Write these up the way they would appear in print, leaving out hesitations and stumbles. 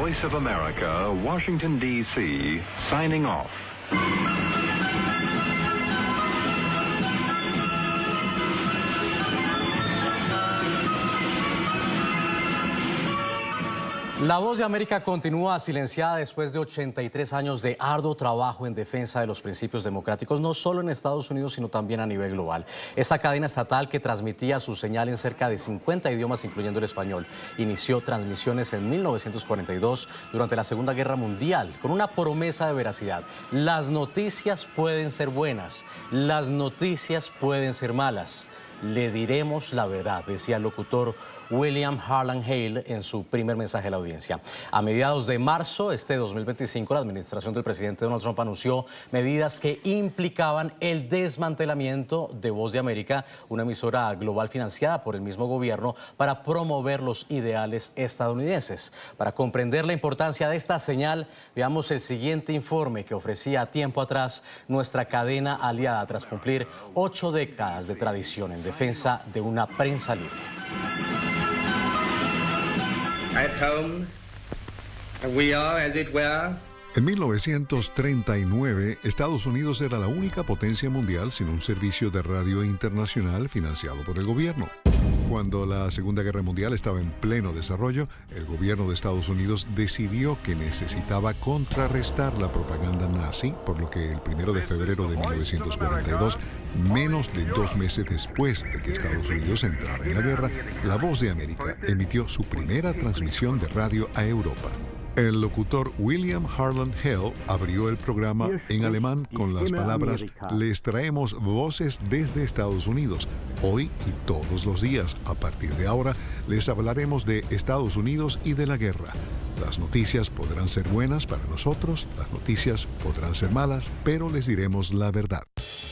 Voice of America, Washington, D.C., signing off. La Voz de América continúa silenciada después de 83 años de arduo trabajo en defensa de los principios democráticos, no solo en Estados Unidos, sino también a nivel global. Esta cadena estatal, que transmitía su señal en cerca de 50 idiomas, incluyendo el español, inició transmisiones en 1942 durante la Segunda Guerra Mundial, con una promesa de veracidad. Las noticias pueden ser buenas, las noticias pueden ser malas. Le diremos la verdad, decía el locutor William Harlan Hale en su primer mensaje a la audiencia. A mediados de marzo de 2025, la administración del presidente Donald Trump anunció medidas que implicaban el desmantelamiento de Voz de América, una emisora global financiada por el mismo gobierno para promover los ideales estadounidenses. Para comprender la importancia de esta señal, veamos el siguiente informe que ofrecía tiempo atrás nuestra cadena aliada tras cumplir 8 décadas de tradición en defensa de una prensa libre. At home, we are, as it were, en 1939, Estados Unidos era la única potencia mundial sin un servicio de radio internacional financiado por el gobierno. Cuando la Segunda Guerra Mundial estaba en pleno desarrollo, el gobierno de Estados Unidos decidió que necesitaba contrarrestar la propaganda nazi, por lo que el 1 de febrero de 1942, menos de 2 meses después de que Estados Unidos entrara en la guerra, La Voz de América emitió su primera transmisión de radio a Europa. El locutor William Harlan Hale abrió el programa en alemán con las palabras: "Les traemos voces desde Estados Unidos. Hoy y todos los días, a partir de ahora, les hablaremos de Estados Unidos y de la guerra. Las noticias podrán ser buenas para nosotros, las noticias podrán ser malas, pero les diremos la verdad".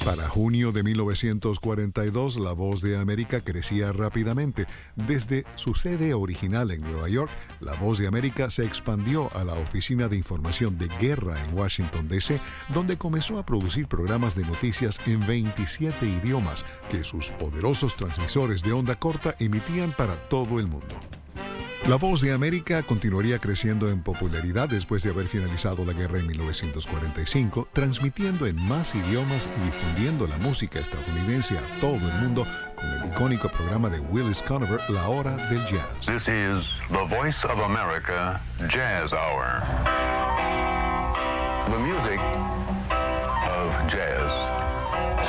Para junio de 1942, La Voz de América crecía rápidamente. Desde su sede original en Nueva York, La Voz de América se expandió a la Oficina de Información de Guerra en Washington, D.C., donde comenzó a producir programas de noticias en 27 idiomas que sus poderosos transmisores de onda corta emitían para todo el mundo. La Voz de América continuaría creciendo en popularidad después de haber finalizado la guerra en 1945, transmitiendo en más idiomas y difundiendo la música estadounidense a todo el mundo con el icónico programa de Willis Conover, La Hora del Jazz. This is the Voice of America Jazz Hour. The music of jazz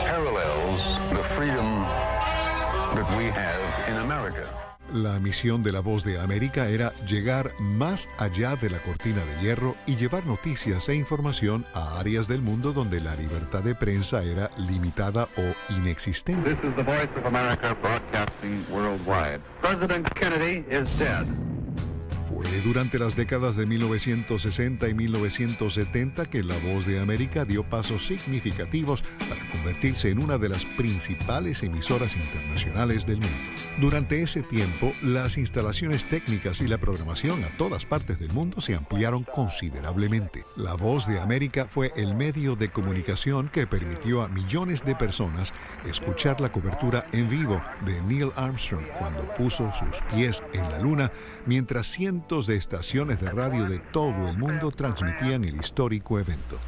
parallels the freedom that we have in America. La misión de La Voz de América era llegar más allá de la cortina de hierro y llevar noticias e información a áreas del mundo donde la libertad de prensa era limitada o inexistente. This is the Voice of America broadcasting worldwide. President Kennedy is dead. Fue durante las décadas de 1960 y 1970 que La Voz de América dio pasos significativos para convertirse en una de las principales emisoras internacionales del mundo. Durante ese tiempo, las instalaciones técnicas y la programación a todas partes del mundo se ampliaron considerablemente. La Voz de América fue el medio de comunicación que permitió a millones de personas escuchar la cobertura en vivo de Neil Armstrong cuando puso sus pies en la luna, mientras cientos de estaciones de radio de todo el mundo transmitían el histórico evento.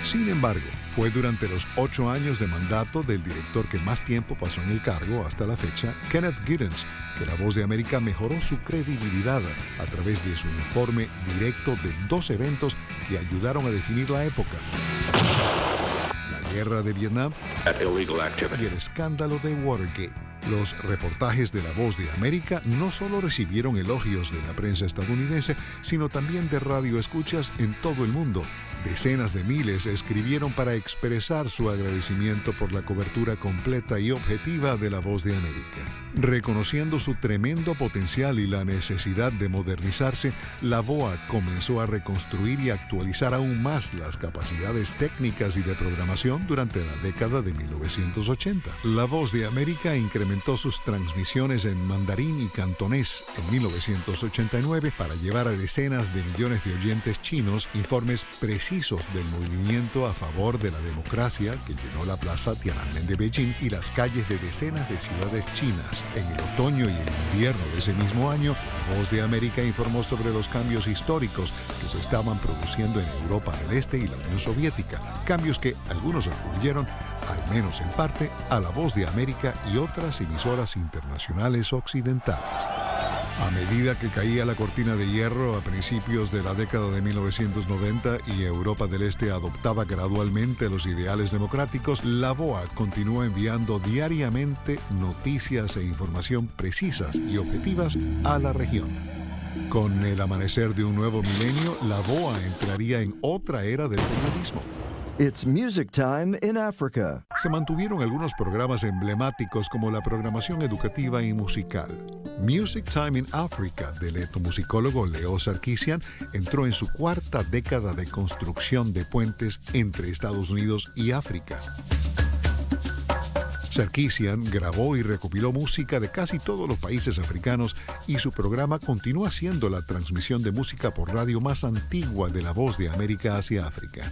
Sin embargo, fue durante los 8 años de mandato del director que más tiempo pasó en el cargo hasta la fecha, Kenneth Giddens, que La Voz de América mejoró su credibilidad a través de su informe directo de 2 eventos que ayudaron a definir la época: la guerra de Vietnam y el escándalo de Watergate. Los reportajes de La Voz de América no solo recibieron elogios de la prensa estadounidense, sino también de radioescuchas en todo el mundo. Decenas de miles escribieron para expresar su agradecimiento por la cobertura completa y objetiva de La Voz de América. Reconociendo su tremendo potencial y la necesidad de modernizarse, la VOA comenzó a reconstruir y actualizar aún más las capacidades técnicas y de programación durante la década de 1980. La Voz de América incrementó incrementó sus transmisiones en mandarín y cantonés en 1989 para llevar a decenas de millones de oyentes chinos informes precisos del movimiento a favor de la democracia que llenó la plaza Tiananmen de Beijing y las calles de decenas de ciudades chinas. En el otoño y el invierno de ese mismo año, La Voz de América informó sobre los cambios históricos que se estaban produciendo en Europa del Este y la Unión Soviética, cambios que algunos atribuyeron, al menos en parte, a La Voz de América y otras emisoras internacionales occidentales. A medida que caía la cortina de hierro a principios de la década de 1990 y Europa del Este adoptaba gradualmente los ideales democráticos, la VOA continuó enviando diariamente noticias e información precisas y objetivas a la región. Con el amanecer de un nuevo milenio, la VOA entraría en otra era del periodismo. It's music time in Africa. Se mantuvieron algunos programas emblemáticos como la programación educativa y musical. Music Time in Africa, del etnomusicólogo Leo Sarkisian, entró en su cuarta década de construcción de puentes entre Estados Unidos y África. Sarkisian grabó y recopiló música de casi todos los países africanos y su programa continúa siendo la transmisión de música por radio más antigua de La Voz de América hacia África.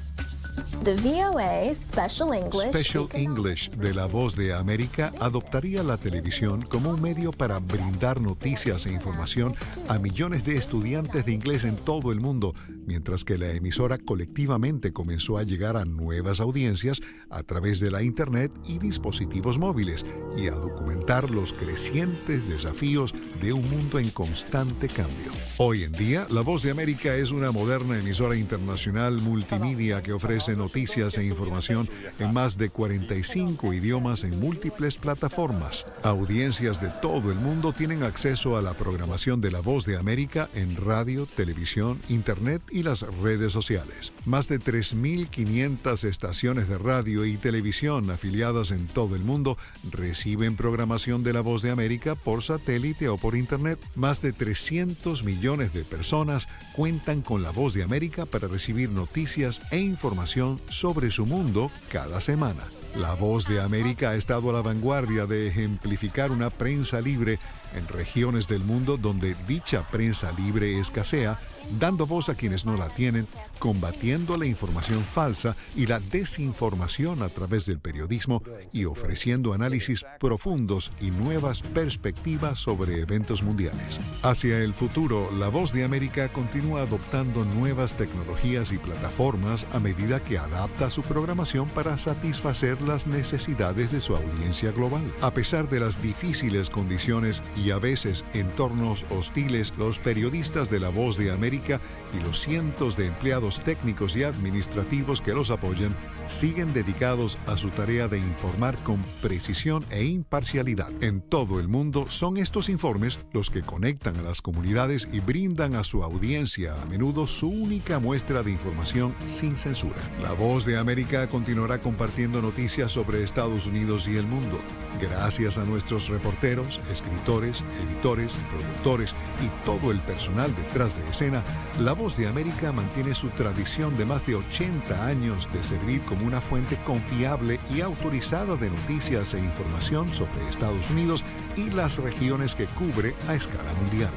The VOA Special English de La Voz de América adoptaría la televisión como un medio para brindar noticias e información a millones de estudiantes de inglés en todo el mundo, mientras que la emisora colectivamente comenzó a llegar a nuevas audiencias a través de la Internet y dispositivos móviles y a documentar los crecientes desafíos de un mundo en constante cambio. Hoy en día, La Voz de América es una moderna emisora internacional multimedia que ofrece noticias e información en más de 45 idiomas en múltiples plataformas. Audiencias de todo el mundo tienen acceso a la programación de La Voz de América en radio, televisión, internet y las redes sociales. Más de 3.500 estaciones de radio y televisión afiliadas en todo el mundo reciben programación de La Voz de América por satélite o por internet. Más de 300 millones de personas cuentan con La Voz de América para recibir noticias e información sobre su mundo cada semana. La Voz de América ha estado a la vanguardia de ejemplificar una prensa libre en regiones del mundo donde dicha prensa libre escasea, dando voz a quienes no la tienen, combatiendo la información falsa y la desinformación a través del periodismo y ofreciendo análisis profundos y nuevas perspectivas sobre eventos mundiales. Hacia el futuro, La Voz de América continúa adoptando nuevas tecnologías y plataformas a medida que adapta su programación para satisfacer las necesidades de su audiencia global. A pesar de las difíciles condiciones y a veces entornos hostiles, los periodistas de La Voz de América y los cientos de empleados técnicos y administrativos que los apoyan siguen dedicados a su tarea de informar con precisión e imparcialidad. En todo el mundo son estos informes los que conectan a las comunidades y brindan a su audiencia a menudo su única muestra de información sin censura. La Voz de América continuará compartiendo noticias sobre Estados Unidos y el mundo. Gracias a nuestros reporteros, escritores, editores, productores y todo el personal detrás de escena, La Voz de América mantiene su tradición de más de 80 años de servir como una fuente confiable y autorizada de noticias e información sobre Estados Unidos y las regiones que cubre a escala mundial.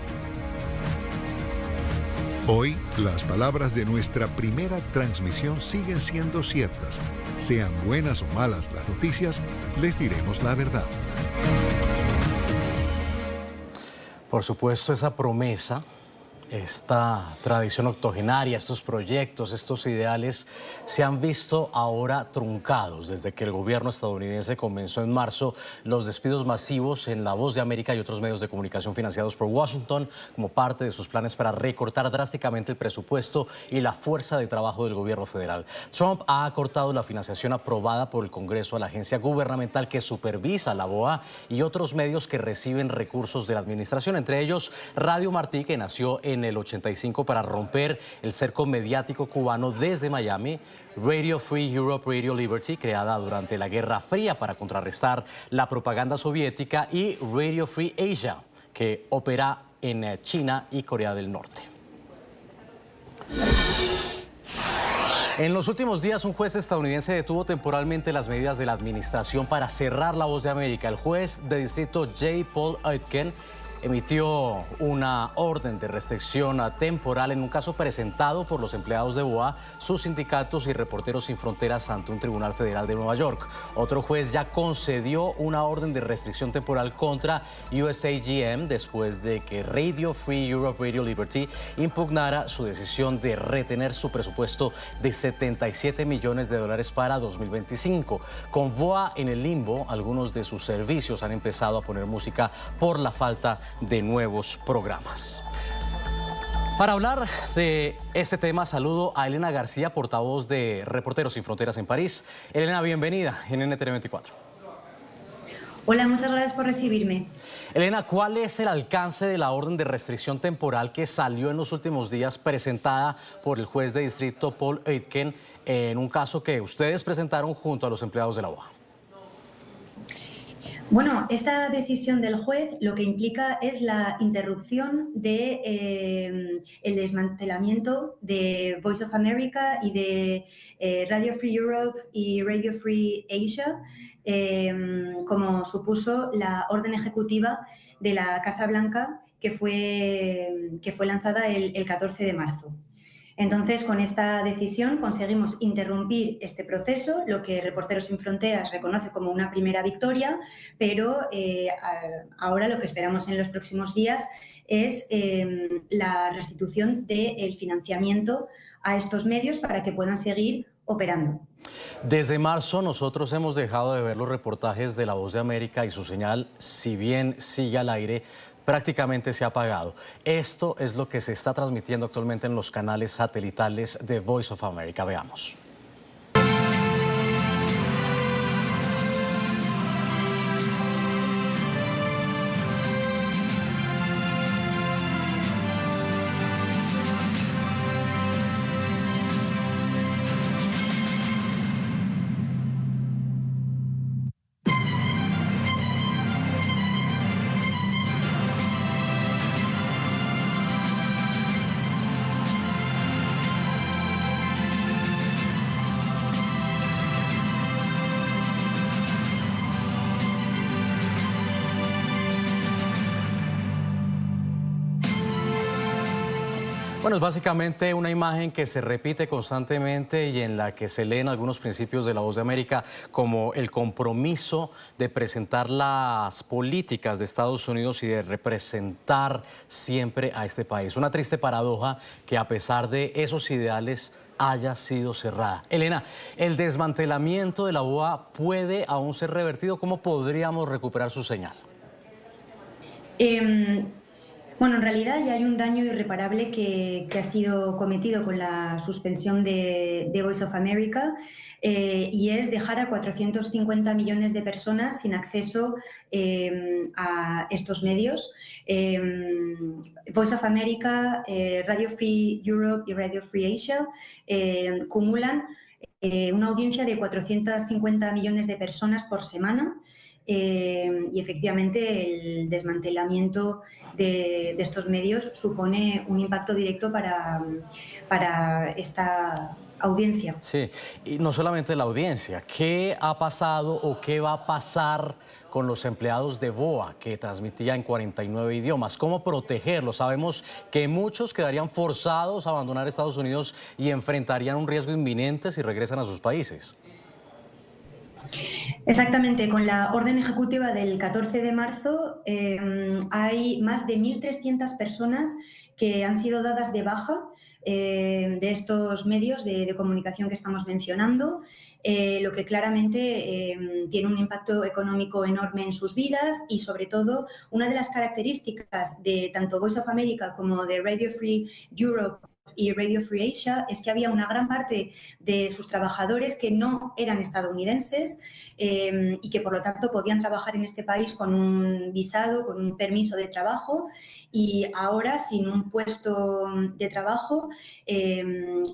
Hoy, las palabras de nuestra primera transmisión siguen siendo ciertas. Sean buenas o malas las noticias, les diremos la verdad. Por supuesto, esa promesa, esta tradición octogenaria, estos proyectos, estos ideales se han visto ahora truncados desde que el gobierno estadounidense comenzó en marzo los despidos masivos en La Voz de América y otros medios de comunicación financiados por Washington como parte de sus planes para recortar drásticamente el presupuesto y la fuerza de trabajo del gobierno federal. Trump ha acortado la financiación aprobada por el Congreso a la agencia gubernamental que supervisa la VOA y otros medios que reciben recursos de la administración, entre ellos Radio Martí, que nació en el 85 para romper el cerco mediático cubano desde Miami, Radio Free Europe, Radio Liberty, creada durante la Guerra Fría para contrarrestar la propaganda soviética, y Radio Free Asia, que opera en China y Corea del Norte. En los últimos días, un juez estadounidense detuvo temporalmente las medidas de la administración para cerrar La Voz de América. El juez de distrito J. Paul Aitken emitió una orden de restricción temporal en un caso presentado por los empleados de VOA, sus sindicatos y Reporteros Sin Fronteras ante un tribunal federal de Nueva York. Otro juez ya concedió una orden de restricción temporal contra USAGM después de que Radio Free Europe, Radio Liberty impugnara su decisión de retener su presupuesto de $77 millones para 2025. Con VOA en el limbo, algunos de sus servicios han empezado a poner música por la falta de nuevos programas. Para hablar de este tema, saludo a Elena García, portavoz de Reporteros Sin Fronteras en París. Elena, bienvenida en NTN 24. Hola, muchas gracias por recibirme. Elena, ¿cuál es el alcance de la orden de restricción temporal que salió en los últimos días presentada por el juez de distrito Paul Aitken en un caso que ustedes presentaron junto a los empleados de la OA? Bueno, esta decisión del juez lo que implica es la interrupción de el desmantelamiento de Voice of America y de Radio Free Europe y Radio Free Asia, como supuso la orden ejecutiva de la Casa Blanca que fue lanzada el 14 de marzo. Entonces, con esta decisión conseguimos interrumpir este proceso, lo que Reporteros Sin Fronteras reconoce como una primera victoria, pero ahora lo que esperamos en los próximos días es la restitución del financiamiento a estos medios para que puedan seguir operando. Desde marzo nosotros hemos dejado de ver los reportajes de La Voz de América y su señal, si bien sigue al aire, prácticamente se ha apagado. Esto es lo que se está transmitiendo actualmente en los canales satelitales de Voice of America. Veamos. Bueno, es básicamente una imagen que se repite constantemente y en la que se leen algunos principios de La Voz de América, como el compromiso de presentar las políticas de Estados Unidos y de representar siempre a este país. Una triste paradoja que a pesar de esos ideales haya sido cerrada. Elena, ¿el desmantelamiento de la VOA puede aún ser revertido? ¿Cómo podríamos recuperar su señal? Bueno, en realidad ya hay un daño irreparable que ha sido cometido con la suspensión de Voice of America y es dejar a 450 millones de personas sin acceso a estos medios. Voice of America, Radio Free Europe y Radio Free Asia acumulan una audiencia de 450 millones de personas por semana. Y efectivamente el desmantelamiento de estos medios supone un impacto directo para esta audiencia. Sí, y no solamente la audiencia. ¿Qué ha pasado o qué va a pasar con los empleados de VOA que transmitía en 49 idiomas? ¿Cómo protegerlos? Sabemos que muchos quedarían forzados a abandonar Estados Unidos y enfrentarían un riesgo inminente si regresan a sus países. Exactamente, con la orden ejecutiva del 14 de marzo hay más de 1.300 personas que han sido dadas de baja de estos medios de comunicación que estamos mencionando, lo que claramente tiene un impacto económico enorme en sus vidas y, sobre todo, una de las características de tanto Voice of America como de Radio Free Europe y Radio Free Asia es que había una gran parte de sus trabajadores que no eran estadounidenses y que por lo tanto podían trabajar en este país con un visado, con un permiso de trabajo, y ahora sin un puesto de trabajo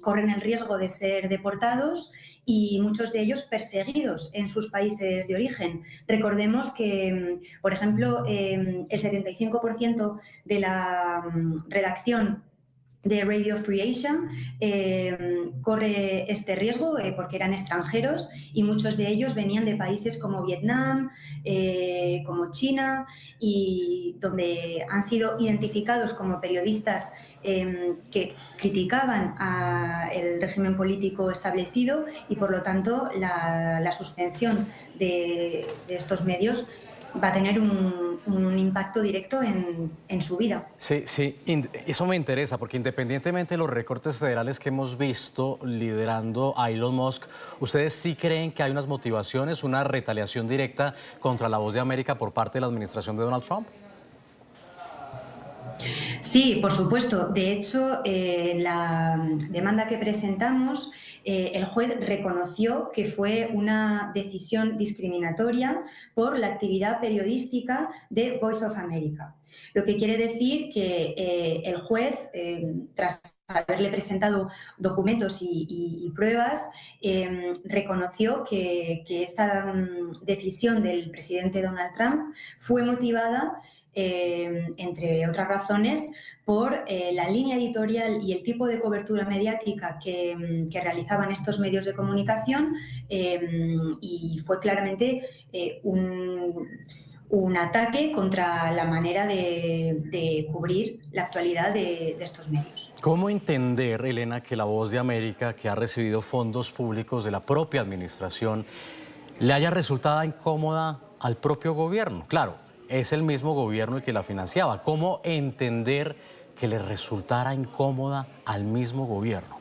corren el riesgo de ser deportados y muchos de ellos perseguidos en sus países de origen. Recordemos que, por ejemplo, el 75% de la redacción de Radio Free Asia corre este riesgo porque eran extranjeros y muchos de ellos venían de países como Vietnam, como China, y donde han sido identificados como periodistas que criticaban el régimen político establecido, y por lo tanto la suspensión de estos medios va a tener un impacto directo en su vida. Sí, sí, eso me interesa, porque independientemente de los recortes federales que hemos visto liderando a Elon Musk, ¿ustedes sí creen que hay unas motivaciones, una retaliación directa contra La Voz de América por parte de la administración de Donald Trump? Sí, por supuesto. De hecho, en la demanda que presentamos, el juez reconoció que fue una decisión discriminatoria por la actividad periodística de Voice of America. Lo que quiere decir que el juez, tras haberle presentado documentos y pruebas, reconoció que esta decisión del presidente Donald Trump fue motivada, entre otras razones, por la línea editorial y el tipo de cobertura mediática que realizaban estos medios de comunicación, y fue claramente un ataque contra la manera de cubrir la actualidad de estos medios. ¿Cómo entender, Elena, que La Voz de América, que ha recibido fondos públicos de la propia administración, le haya resultado incómoda al propio gobierno? Claro, es el mismo gobierno el que la financiaba. ¿Cómo entender que le resultara incómoda al mismo gobierno?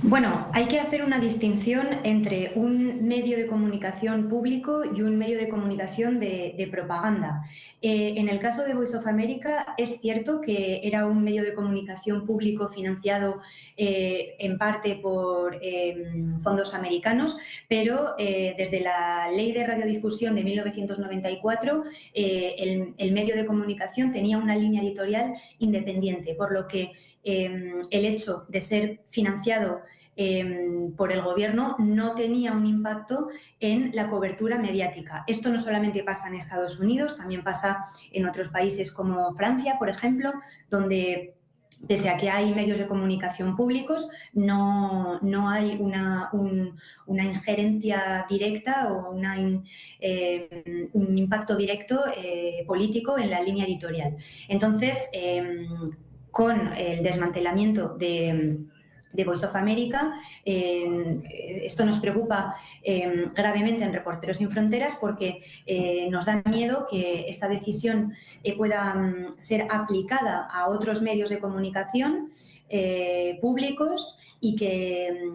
Bueno, hay que hacer una distinción entre un medio de comunicación público y un medio de comunicación de propaganda. En el caso de Voice of America, es cierto que era un medio de comunicación público financiado en parte por fondos americanos, pero desde la Ley de Radiodifusión de 1994, el medio de comunicación tenía una línea editorial independiente, por lo que el hecho de ser financiado por el gobierno no tenía un impacto en la cobertura mediática. Esto no solamente pasa en Estados Unidos, también pasa en otros países como Francia, por ejemplo, donde, pese a que hay medios de comunicación públicos, no hay una injerencia directa o un impacto directo político en la línea editorial. Entonces, con el desmantelamiento de Voice of America, esto nos preocupa gravemente en Reporteros Sin Fronteras, porque nos da miedo que esta decisión pueda ser aplicada a otros medios de comunicación públicos, y que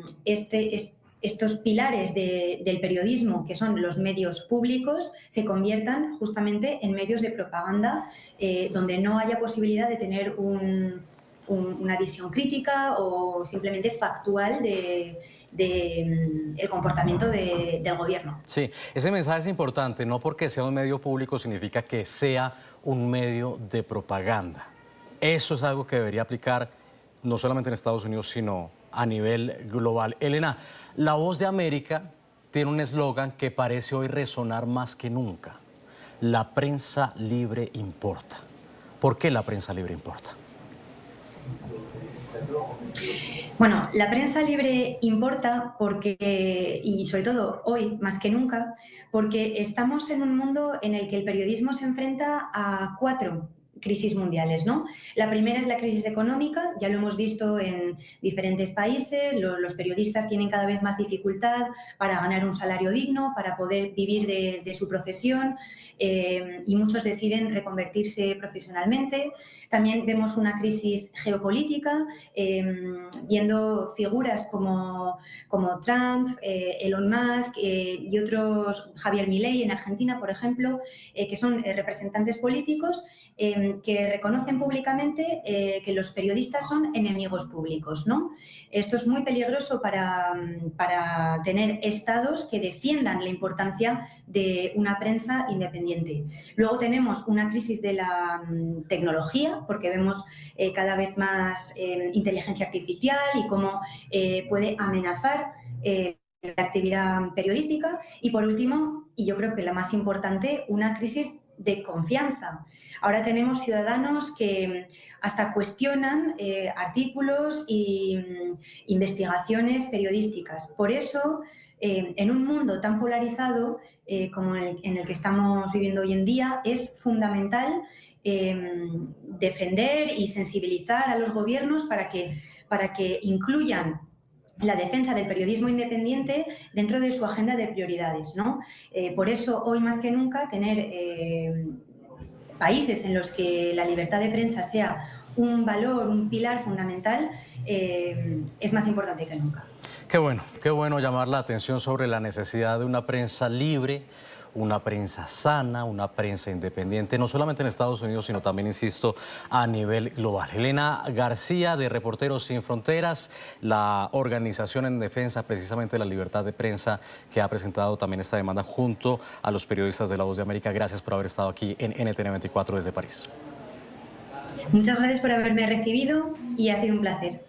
estos pilares del periodismo, que son los medios públicos, se conviertan justamente en medios de propaganda, donde no haya posibilidad de tener una visión crítica o simplemente factual el comportamiento del gobierno. Sí, ese mensaje es importante. No porque sea un medio público significa que sea un medio de propaganda. Eso es algo que debería aplicar no solamente en Estados Unidos, sino a nivel global. Elena, La Voz de América tiene un eslogan que parece hoy resonar más que nunca: la prensa libre importa. ¿Por qué la prensa libre importa? Bueno, la prensa libre importa porque, y sobre todo hoy más que nunca, porque estamos en un mundo en el que el periodismo se enfrenta a 4 crisis mundiales, ¿no? La primera es la crisis económica, ya lo hemos visto en diferentes países, los periodistas tienen cada vez más dificultad para ganar un salario digno, para poder vivir de su profesión, y muchos deciden reconvertirse profesionalmente. También vemos una crisis geopolítica, viendo figuras como Trump, Elon Musk y otros, Javier Milei en Argentina, por ejemplo, que son representantes políticos que reconocen públicamente que los periodistas son enemigos públicos, ¿no? Esto es muy peligroso para tener estados que defiendan la importancia de una prensa independiente. Luego tenemos una crisis de la tecnología, porque vemos cada vez más inteligencia artificial y cómo puede amenazar la actividad periodística. Y por último, y yo creo que la más importante, una crisis de confianza. Ahora tenemos ciudadanos que hasta cuestionan artículos e investigaciones periodísticas. Por eso, en un mundo tan polarizado como en el que estamos viviendo hoy en día, es fundamental defender y sensibilizar a los gobiernos para que incluyan la defensa del periodismo independiente dentro de su agenda de prioridades, ¿no? Por eso, hoy más que nunca, tener países en los que la libertad de prensa sea un valor, un pilar fundamental, es más importante que nunca. Qué bueno llamar la atención sobre la necesidad de una prensa libre, una prensa sana, una prensa independiente, no solamente en Estados Unidos, sino también, insisto, a nivel global. Elena García, de Reporteros Sin Fronteras, la organización en defensa precisamente de la libertad de prensa, que ha presentado también esta demanda junto a los periodistas de La Voz de América. Gracias por haber estado aquí en NTN 24 desde París. Muchas gracias por haberme recibido y ha sido un placer.